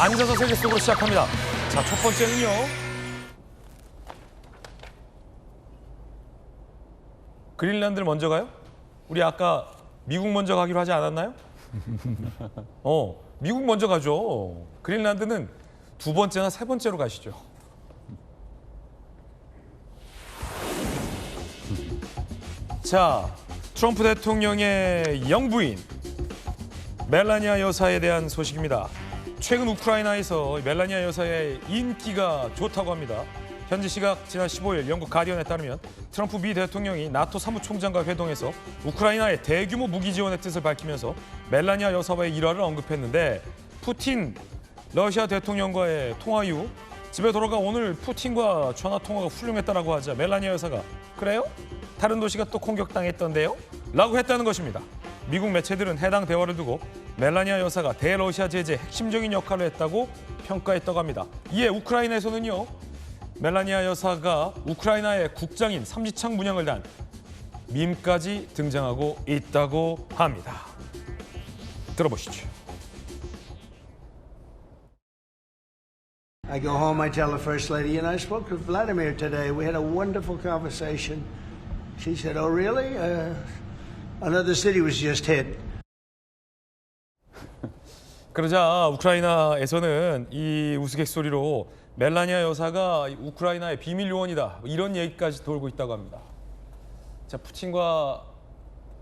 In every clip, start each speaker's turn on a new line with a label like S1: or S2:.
S1: 앉아서 세계 속으로 시작합니다. 자, 첫 번째는요. 그린란드를 먼저 가요? 우리 아까 미국 먼저 가기로 하지 않았나요? 미국 먼저 가죠. 그린란드는 두 번째나 세 번째로 가시죠. 자, 트럼프 대통령의 영부인 멜라니아 여사에 대한 소식입니다. 최근 우크라이나에서 멜라니아 여사의 인기가 좋다고 합니다. 현지 시각 지난 15일 영국 가디언에 따르면 트럼프 미 대통령이 나토 사무총장과 회동해서 우크라이나의 대규모 무기 지원의 뜻을 밝히면서 멜라니아 여사와의 일화를 언급했는데, 푸틴 러시아 대통령과의 통화 이후 집에 돌아가 오늘 푸틴과 전화 통화가 훌륭했다라고 하자 멜라니아 여사가 "그래요? 다른 도시가 또 공격당했던데요?" 라고 했다는 것입니다. 미국 매체들은 해당 대화를 두고 멜라니아 여사가 대러시아 제재에 핵심적인 역할을 했다고 평가했다고 합니다. 이에 우크라이나에서는요, 멜라니아 여사가 우크라이나의 국장인 삼지창 문양을 단 밈까지 등장하고 있다고 합니다. 들어보시죠.
S2: I go home, I tell the First Lady, and I spoke to Vladimir today. We had a wonderful conversation. She said, "Oh, really? Another city was just hit."
S1: 그러자 우크라이나에서는 이 우스갯소리로 멜라니아 여사가 우크라이나의 비밀 요원이다, 이런 얘기까지 돌고 있다고 합니다. 자, 푸틴과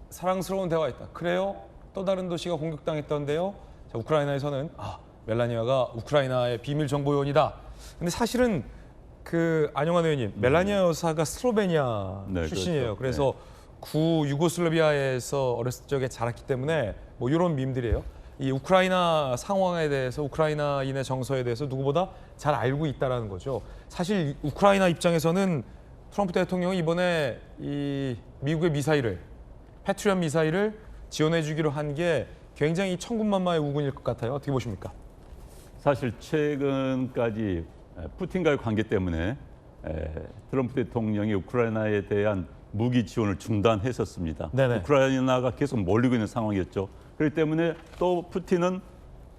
S1: 사랑스러운 대화했다. "그래요? 또 다른 도시가 공격당했던데요?" 자, 우크라이나에서는 멜라니아가 우크라이나의 비밀 정보 요원이다. 근데 사실은 안영환 의원님, 멜라니아 여사가 슬로베니아 출신이에요.
S3: 그렇죠.
S1: 그래서 구 유고슬라비아에서 어렸을 적에 자랐기 때문에 뭐 이런 밈들이에요. 이 우크라이나 상황에 대해서, 우크라이나인의 정서에 대해서 누구보다 잘 알고 있다라는 거죠. 사실 우크라이나 입장에서는 트럼프 대통령이 이번에 이 미국의 미사일을, 패트리엇 미사일을 지원해 주기로 한 게 굉장히 천군만마의 우군일 것 같아요. 어떻게 보십니까?
S3: 사실 최근까지 푸틴과의 관계 때문에 트럼프 대통령이 우크라이나에 대한 무기 지원을 중단했었습니다.
S1: 네네.
S3: 우크라이나가 계속 몰리고 있는 상황이었죠. 그렇기 때문에 또 푸틴은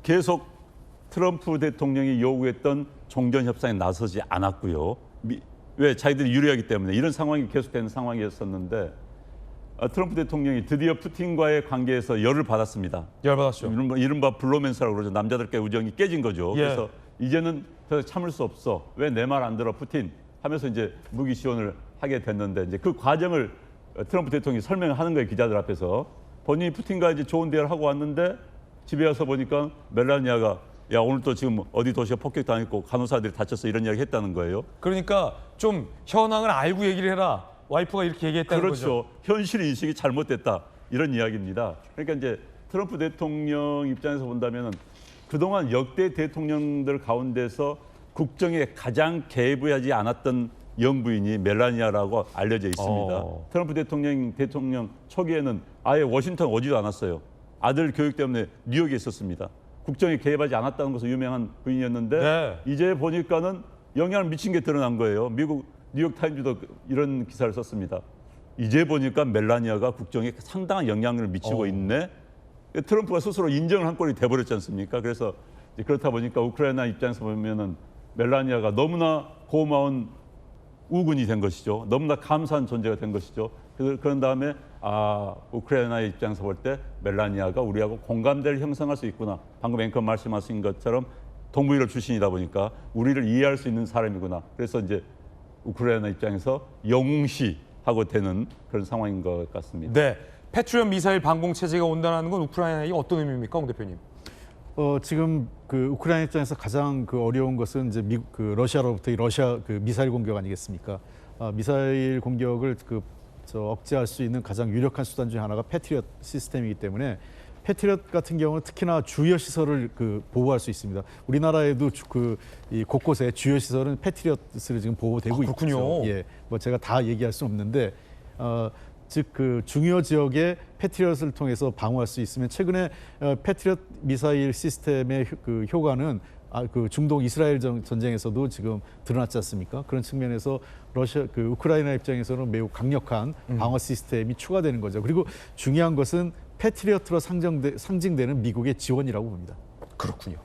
S3: 계속 트럼프 대통령이 요구했던 종전 협상에 나서지 않았고요. 왜? 자기들이 유리하기 때문에. 이런 상황이 계속되는 상황이었었는데, 트럼프 대통령이 드디어 푸틴과의 관계에서 열을 받았습니다.
S1: 열받았죠.
S3: 이른바 블로맨스라고 그러죠. 남자들과의 우정이 깨진 거죠.
S1: 예.
S3: 그래서 이제는 더 참을 수 없어. 왜 내 말 안 들어, 푸틴? 하면서 이제 무기 지원을 하게 됐는데, 이제 그 과정을 트럼프 대통령이 설명하는 거예요, 기자들 앞에서. 본인이 푸틴과 이제 좋은 대화를 하고 왔는데 집에 와서 보니까 멜라니아가 "야, 오늘 또 지금 어디 도시가 폭격당했고 간호사들이 다쳤어." 이런 이야기 했다는 거예요.
S1: 그러니까 좀 현황을 알고 얘기를 해라. 와이프가 이렇게 얘기했다는 거죠.
S3: 그렇죠. 현실 인식이 잘못됐다, 이런 이야기입니다. 그러니까 이제 트럼프 대통령 입장에서 본다면은 그동안 역대 대통령들 가운데서 국정에 가장 개입하지 않았던 영부인이 멜라니아라고 알려져 있습니다. 트럼프 대통령 초기에는 아예 워싱턴 오지도 않았어요. 아들 교육 때문에 뉴욕에 있었습니다. 국정에 개입하지 않았다는 것으로 유명한 부인이었는데, 이제 보니까는 영향을 미친 게 드러난 거예요. 미국 뉴욕타임즈도 이런 기사를 썼습니다. 이제 보니까 멜라니아가 국정에 상당한 영향을 미치고 있네. 트럼프가 스스로 인정을 한 꼴이 돼버렸지 않습니까? 그래서 이제 그렇다 보니까 우크라이나 입장에서 보면은 멜라니아가 너무나 고마운 우군이 된 것이죠. 너무나 감사한 존재가 된 것이죠. 그런 다음에 우크라이나의 입장에서 볼 때 멜라니아가 우리하고 공감대를 형성할 수 있구나. 방금 앵커 말씀하신 것처럼 동부유럽 출신이다 보니까 우리를 이해할 수 있는 사람이구나. 그래서 이제 우크라이나 입장에서 영웅시하고 되는 그런 상황인 것 같습니다.
S1: 네, 패트리엇 미사일 방공 체제가 온다는 건 우크라이나에게 어떤 의미입니까, 홍 대표님?
S4: 지금 우크라이나 입장에서 가장 어려운 것은 이제 러시아로부터의 미사일 공격 아니겠습니까? 미사일 공격을 억제할 수 있는 가장 유력한 수단 중 하나가 패트리엇 시스템이기 때문에, 패트리엇 같은 경우는 특히나 주요 시설을 보호할 수 있습니다. 우리나라에도 이 곳곳에 주요 시설은 패트리엇으로 지금 보호되고
S1: 그렇군요.
S4: 있죠. 예, 뭐 제가 다 얘기할 수는 없는데, 즉 중요 지역에 패트리엇을 통해서 방어할 수 있으면, 최근에 패트리엇 미사일 시스템의 효과는 중동 이스라엘 전쟁에서도 지금 드러났지 않습니까? 그런 측면에서 우크라이나 입장에서는 매우 강력한 방어 시스템이 추가되는 거죠. 그리고 중요한 것은 패트리엇으로 상징되는 미국의 지원이라고 봅니다.
S1: 그렇군요.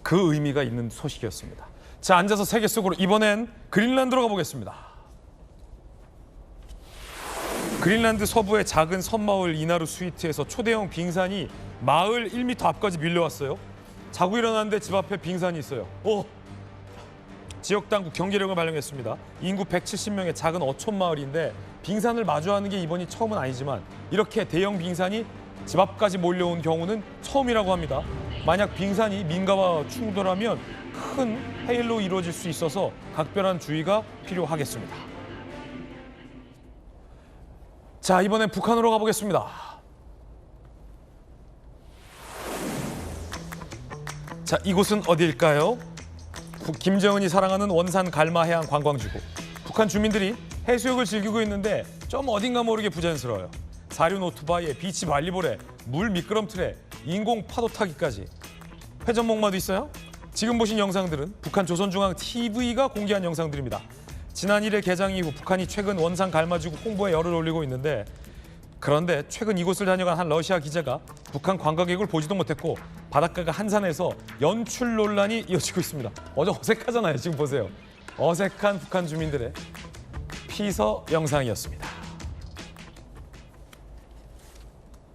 S1: 그 의미가 있는 소식이었습니다. 자, 앉아서 세계 속으로 이번엔 그린란드로 가보겠습니다. 그린란드 서부의 작은 섬마을 이나루 스위트에서 초대형 빙산이 마을 1m 앞까지 밀려왔어요. 자고 일어났는데 집 앞에 빙산이 있어요. 지역 당국 경계령을 발령했습니다. 인구 170명의 작은 어촌 마을인데 빙산을 마주하는 게 이번이 처음은 아니지만 이렇게 대형 빙산이 집 앞까지 몰려온 경우는 처음이라고 합니다. 만약 빙산이 민가와 충돌하면 큰 해일로 이루어질 수 있어서 각별한 주의가 필요하겠습니다. 자, 이번엔 북한으로 가보겠습니다. 자, 이곳은 어디일까요? 김정은이 사랑하는 원산 갈마 해안 관광지구. 북한 주민들이 해수욕을 즐기고 있는데 좀 어딘가 모르게 부자연스러워요. 사륜 오토바이에 비치 발리볼에 물 미끄럼틀에 인공 파도 타기까지. 회전목마도 있어요? 지금 보신 영상들은 북한 조선중앙 TV가 공개한 영상들입니다. 지난 1일 개장 이후 북한이 최근 원산 갈마지구 홍보에 열을 올리고 있는데 그런데 최근 이곳을 다녀간 한 러시아 기자가 북한 관광객을 보지도 못했고 바닷가가 한산해서 연출 논란이 이어지고 있습니다. 어색하잖아요. 지금 보세요. 어색한 북한 주민들의 피서 영상이었습니다.